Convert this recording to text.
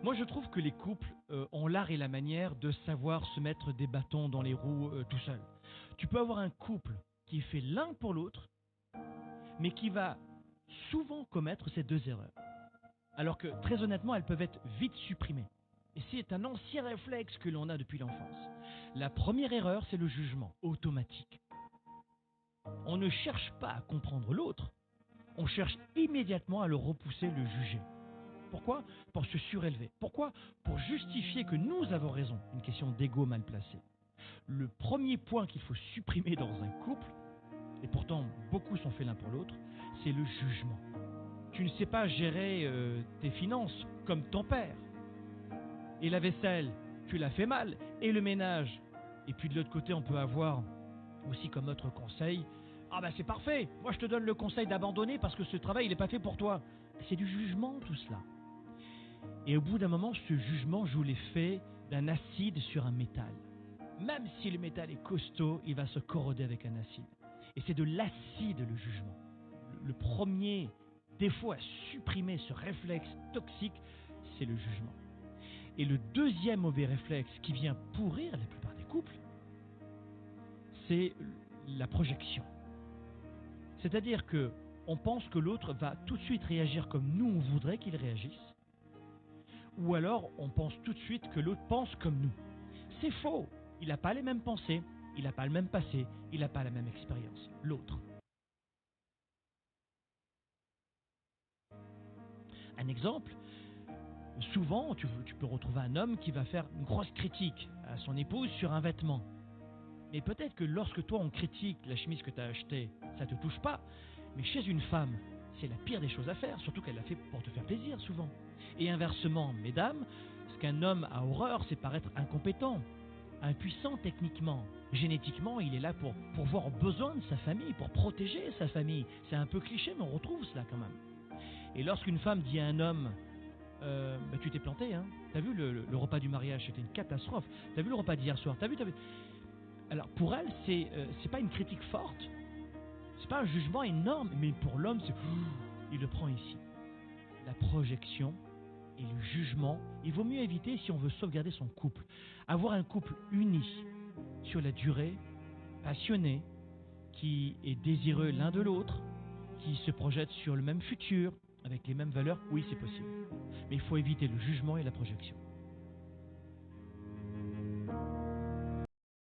Moi, je trouve que les couples ont l'art et la manière de savoir se mettre des bâtons dans les roues tout seul. Tu peux avoir un couple qui est fait l'un pour l'autre, mais qui va souvent commettre ces deux erreurs. Alors que, très honnêtement, elles peuvent être vite supprimées. Et c'est un ancien réflexe que l'on a depuis l'enfance. La première erreur, c'est le jugement automatique. On ne cherche pas à comprendre l'autre, on cherche immédiatement à le repousser, le juger. Pourquoi? Pour se surélever. Pourquoi? Pour justifier que nous avons raison. Une question d'ego mal placée. Le premier point qu'il faut supprimer dans un couple, et pourtant beaucoup sont faits l'un pour l'autre, c'est le jugement. Tu ne sais pas gérer tes finances comme ton père. Et la vaisselle, tu l'as fait mal. Et le ménage. Et puis de l'autre côté, on peut avoir aussi comme autre conseil, ah ben c'est parfait, moi je te donne le conseil d'abandonner parce que ce travail il n'est pas fait pour toi. C'est du jugement tout cela. Et au bout d'un moment, ce jugement joue l'effet d'un acide sur un métal. Même si le métal est costaud, il va se corroder avec un acide. Et c'est de l'acide le jugement. Le premier défaut à supprimer ce réflexe toxique, c'est le jugement. Et le deuxième mauvais réflexe qui vient pourrir la plupart des couples, c'est la projection. C'est-à-dire que on pense que l'autre va tout de suite réagir comme nous on voudrait qu'il réagisse, ou alors on pense tout de suite que l'autre pense comme nous. C'est faux. Il n'a pas les mêmes pensées, il n'a pas le même passé, il n'a pas la même expérience. L'autre. Un exemple, souvent tu peux retrouver un homme qui va faire une grosse critique à son épouse sur un vêtement. Mais peut-être que lorsque toi on critique la chemise que tu as achetée, ça ne te touche pas. Mais chez une femme, c'est la pire des choses à faire, surtout qu'elle l'a fait pour te faire plaisir souvent. Et inversement, mesdames, ce qu'un homme a horreur, c'est paraître incompétent, impuissant techniquement. Génétiquement, il est là pour pourvoir aux besoins de sa famille, pour protéger sa famille. C'est un peu cliché, mais on retrouve cela quand même. Et lorsqu'une femme dit à un homme, bah, tu t'es planté, hein. T'as vu le repas du mariage, c'était une catastrophe. T'as vu le repas d'hier soir, t'as vu. Alors pour elle, c'est pas une critique forte, c'est pas un jugement énorme, mais pour l'homme, il le prend ici. La projection et le jugement, il vaut mieux éviter si on veut sauvegarder son couple. Avoir un couple uni sur la durée, passionné, qui est désireux l'un de l'autre, qui se projette sur le même futur, avec les mêmes valeurs, oui c'est possible. Mais il faut éviter le jugement et la projection.